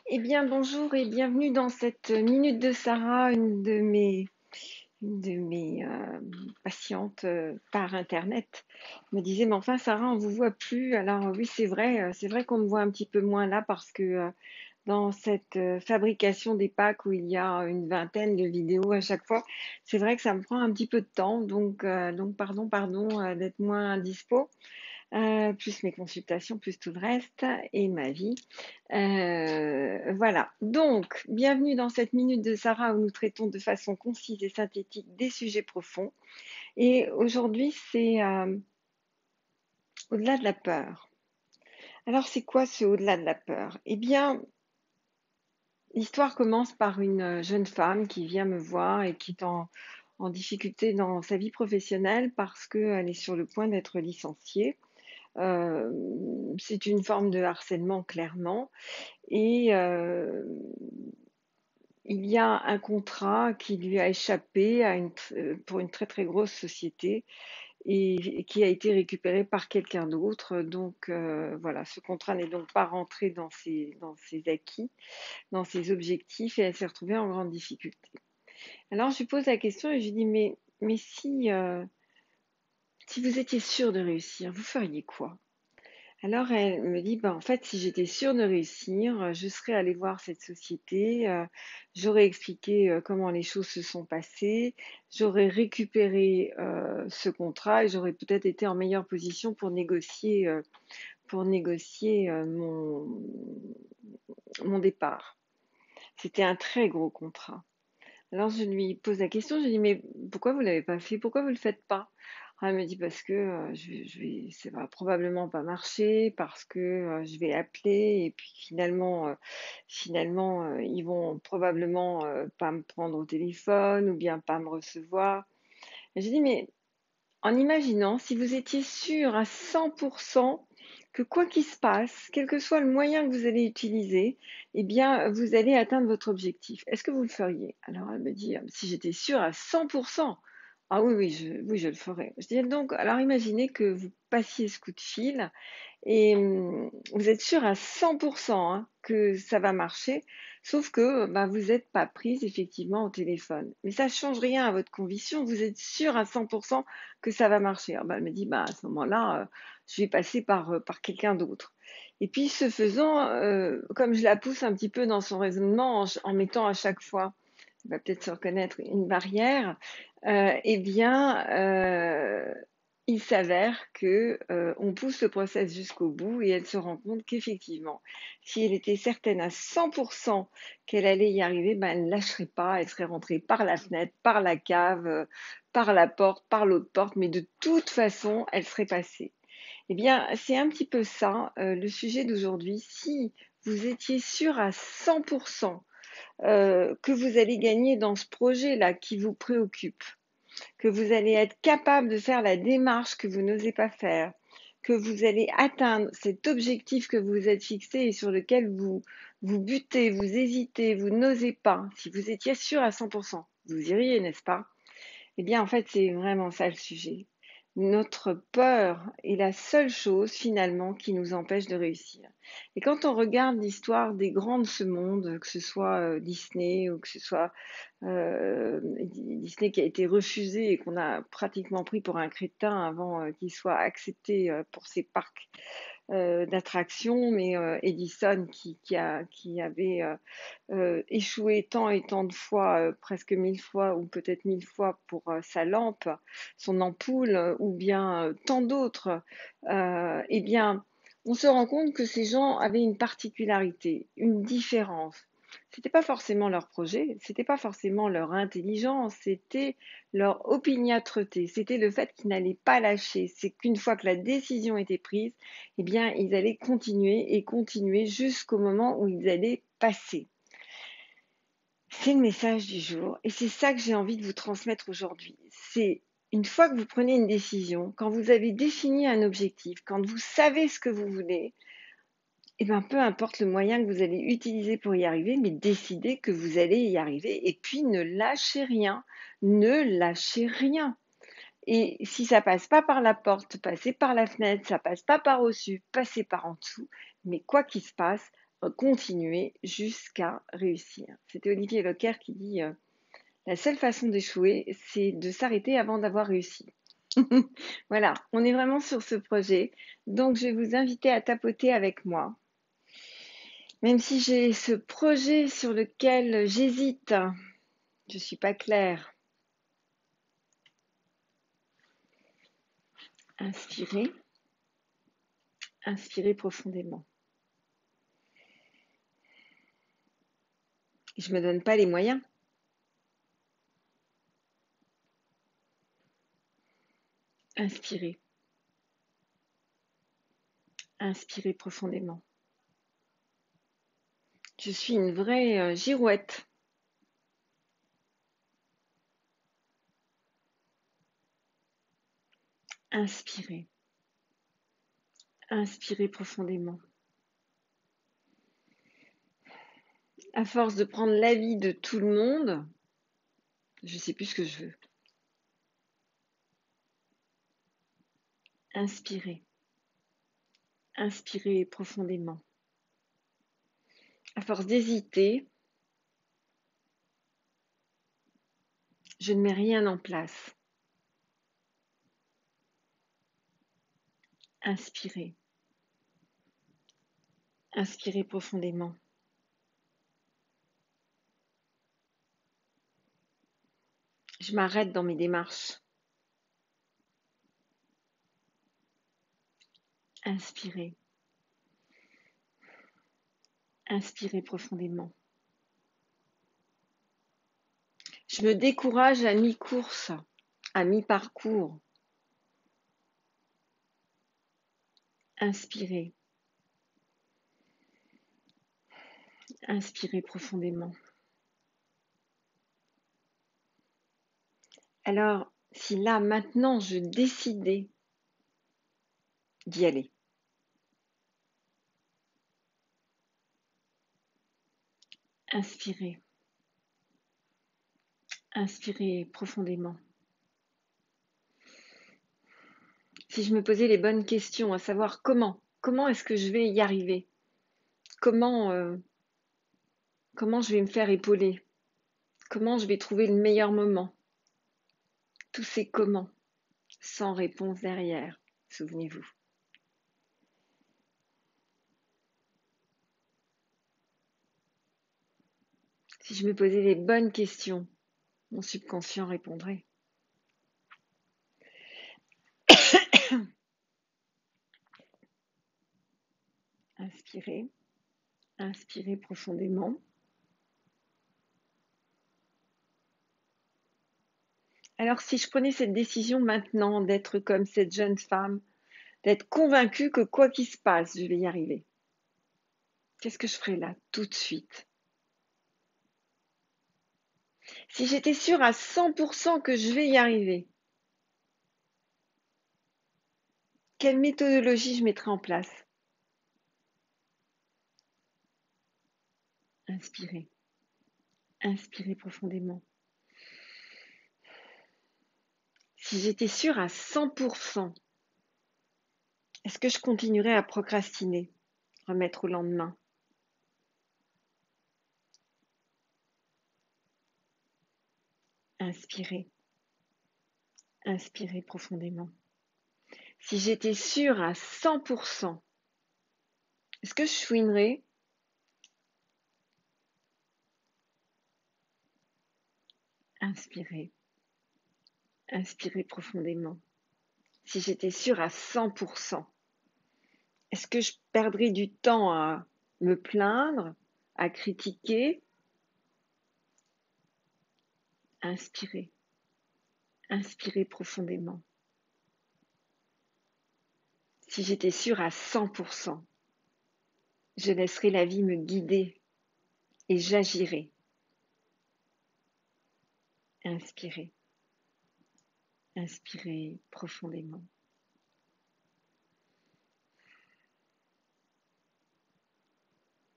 Eh bien, bonjour et bienvenue dans cette minute de Sarah, une de mes patientes par Internet me disait, mais enfin, Sarah, on vous voit plus. Alors oui, c'est vrai qu'on me voit un petit peu moins là parce que dans cette fabrication des packs où il y a une vingtaine de vidéos à chaque fois, c'est vrai que ça me prend un petit peu de temps. Donc pardon d'être moins dispo. Plus mes consultations, plus tout le reste et ma vie. Voilà. Donc, bienvenue dans cette minute de Sarah où nous traitons de façon concise et synthétique des sujets profonds. Et aujourd'hui, c'est au-delà de la peur. Alors, c'est quoi ce au-delà de la peur? Eh bien, l'histoire commence par une jeune femme qui vient me voir et qui est en difficulté dans sa vie professionnelle parce qu'elle est sur le point d'être licenciée. Euh, c'est une forme de harcèlement, clairement. Et il y a un contrat qui lui a échappé pour une très très grosse société et qui a été récupéré par quelqu'un d'autre. Donc voilà, ce contrat n'est donc pas rentré dans ses acquis, dans ses objectifs et elle s'est retrouvée en grande difficulté. Alors je lui pose la question et je lui dis mais si vous étiez sûr de réussir, vous feriez quoi? Alors elle me dit, bah, en fait, si j'étais sûre de réussir, je serais allée voir cette société, j'aurais expliqué comment les choses se sont passées, j'aurais récupéré ce contrat et j'aurais peut-être été en meilleure position pour négocier mon départ. C'était un très gros contrat. Alors je lui pose la question, je lui dis, mais pourquoi vous l'avez pas fait? Pourquoi vous le faites pas? Ah, elle me dit parce que ça va probablement pas marcher, parce que je vais appeler et puis finalement ils vont probablement pas me prendre au téléphone ou bien pas me recevoir. Et je dis mais en imaginant si vous étiez sûr à 100% que quoi qu'il se passe, quel que soit le moyen que vous allez utiliser, eh bien, vous allez atteindre votre objectif. Est-ce que vous le feriez? Alors, elle me dit, ah, si j'étais sûre à 100%, ah oui, oui, je le ferais. Je dis, donc, alors imaginez que vous passiez ce coup de fil et vous êtes sûr à 100% hein, que ça va marcher, sauf que bah, vous n'êtes pas prise effectivement au téléphone. Mais ça ne change rien à votre conviction, vous êtes sûr à 100% que ça va marcher. Alors, bah, elle me dit, bah, à ce moment-là, je vais passer par quelqu'un d'autre. Et puis, ce faisant, comme je la pousse un petit peu dans son raisonnement en mettant à chaque fois, elle va peut-être se reconnaître une barrière, eh bien, il s'avère que on pousse le process jusqu'au bout et elle se rend compte qu'effectivement, si elle était certaine à 100% qu'elle allait y arriver, ben, elle ne lâcherait pas, elle serait rentrée par la fenêtre, par la cave, par la porte, par l'autre porte, mais de toute façon, elle serait passée. Eh bien, c'est un petit peu ça, le sujet d'aujourd'hui. Si vous étiez sûr à 100% que vous allez gagner dans ce projet-là qui vous préoccupe, que vous allez être capable de faire la démarche que vous n'osez pas faire, que vous allez atteindre cet objectif que vous vous êtes fixé et sur lequel vous butez, vous hésitez, vous n'osez pas, si vous étiez sûr à 100%, vous iriez, n'est-ce pas? Eh bien, en fait, c'est vraiment ça le sujet. Notre peur est la seule chose finalement qui nous empêche de réussir. Et quand on regarde l'histoire des grands de ce monde, que ce soit Disney ou que ce soit Disney qui a été refusé et qu'on a pratiquement pris pour un crétin avant qu'il soit accepté pour ses parcs d'attractions, mais Edison qui avait échoué tant et tant de fois, presque 1000 fois ou peut-être 1000 fois pour sa lampe, son ampoule, ou bien tant d'autres, eh bien, on se rend compte que ces gens avaient une particularité, une différence. C'était pas forcément leur projet, c'était pas forcément leur intelligence, c'était leur opiniâtreté, c'était le fait qu'ils n'allaient pas lâcher. C'est qu'une fois que la décision était prise, eh bien, ils allaient continuer et continuer jusqu'au moment où ils allaient passer. C'est le message du jour et c'est ça que j'ai envie de vous transmettre aujourd'hui. C'est une fois que vous prenez une décision, quand vous avez défini un objectif, quand vous savez ce que vous voulez, eh ben, peu importe le moyen que vous allez utiliser pour y arriver, mais décidez que vous allez y arriver et puis ne lâchez rien. Ne lâchez rien. Et si ça passe pas par la porte, passez par la fenêtre, ça passe pas par au-dessus, passez par en dessous. Mais quoi qu'il se passe, continuer jusqu'à réussir. C'était Olivier Locker qui dit la seule façon d'échouer, c'est de s'arrêter avant d'avoir réussi. Voilà, on est vraiment sur ce projet. Donc, je vais vous inviter à tapoter avec moi. Même si j'ai ce projet sur lequel j'hésite, je ne suis pas claire. Inspirez, inspirez profondément. Je ne me donne pas les moyens. Inspirez, inspirez profondément. Je suis une vraie girouette. Inspirez, inspirez profondément. À force de prendre l'avis de tout le monde, je ne sais plus ce que je veux. Inspirez, inspirez profondément. À force d'hésiter, je ne mets rien en place. Inspirez, inspirez profondément. Je m'arrête dans mes démarches. Inspirez, inspirez profondément. Je me décourage à mi-course, à mi-parcours. Inspirez, inspirez profondément. Alors, si là, maintenant, je décidais d'y aller, inspirez, inspirez profondément. Si je me posais les bonnes questions, à savoir comment est-ce que je vais y arriver, comment je vais me faire épauler, comment je vais trouver le meilleur moment, tous ces comment, sans réponse derrière, souvenez-vous. Si je me posais les bonnes questions, mon subconscient répondrait. Inspirez, inspirez profondément. Alors si je prenais cette décision maintenant d'être comme cette jeune femme, d'être convaincue que quoi qu'il se passe, je vais y arriver, qu'est-ce que je ferais là, tout de suite? Si j'étais sûre à 100% que je vais y arriver, quelle méthodologie je mettrais en place? Inspirez, inspirez profondément. Si j'étais sûre à 100%, est-ce que je continuerais à procrastiner, remettre au lendemain? Inspirez, inspirez profondément. Si j'étais sûre à 100%, est-ce que je chouinerais? Inspirez, inspirez profondément. Si j'étais sûre à 100%, est-ce que je perdrais du temps à me plaindre, à critiquer? Inspirez, inspirez profondément. Si j'étais sûre à 100%, je laisserais la vie me guider et j'agirais. Inspirez, inspirez profondément.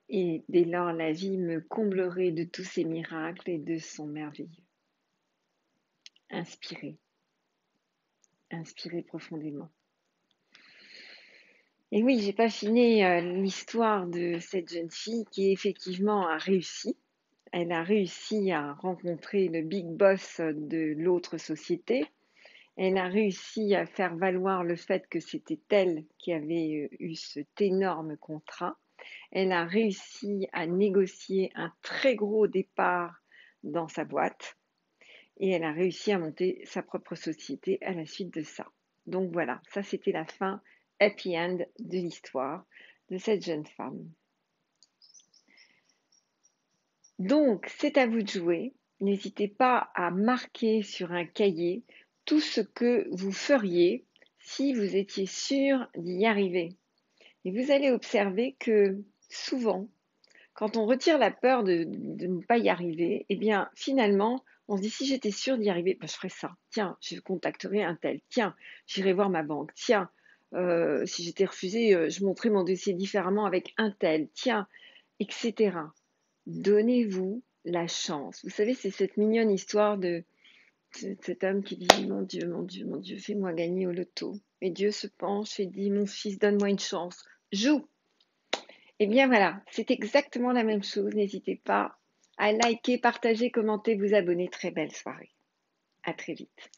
Et dès lors, la vie me comblerait de tous ses miracles et de son merveilleux. Inspirez, inspirez profondément. Et oui, j'ai pas fini l'histoire de cette jeune fille qui effectivement a réussi. Elle a réussi à rencontrer le big boss de l'autre société. Elle a réussi à faire valoir le fait que c'était elle qui avait eu cet énorme contrat. Elle a réussi à négocier un très gros départ dans sa boîte et elle a réussi à monter sa propre société à la suite de ça. Donc voilà, ça c'était la fin happy end de l'histoire de cette jeune femme. Donc c'est à vous de jouer. N'hésitez pas à marquer sur un cahier tout ce que vous feriez si vous étiez sûr d'y arriver. Et vous allez observer que souvent, quand on retire la peur de ne pas y arriver, eh bien, finalement, on se dit si j'étais sûre d'y arriver, ben, je ferais ça. Tiens, je contacterai un tel. Tiens, j'irai voir ma banque. Tiens, si j'étais refusée, je montrerais mon dossier différemment avec un tel. Tiens, etc. Donnez-vous la chance. Vous savez, c'est cette mignonne histoire de cet homme qui dit mon Dieu, mon Dieu, mon Dieu, fais-moi gagner au loto. Et Dieu se penche et dit mon fils, donne-moi une chance. Joue. Eh bien voilà, c'est exactement la même chose. N'hésitez pas à liker, partager, commenter, vous abonner. Très belle soirée. À très vite.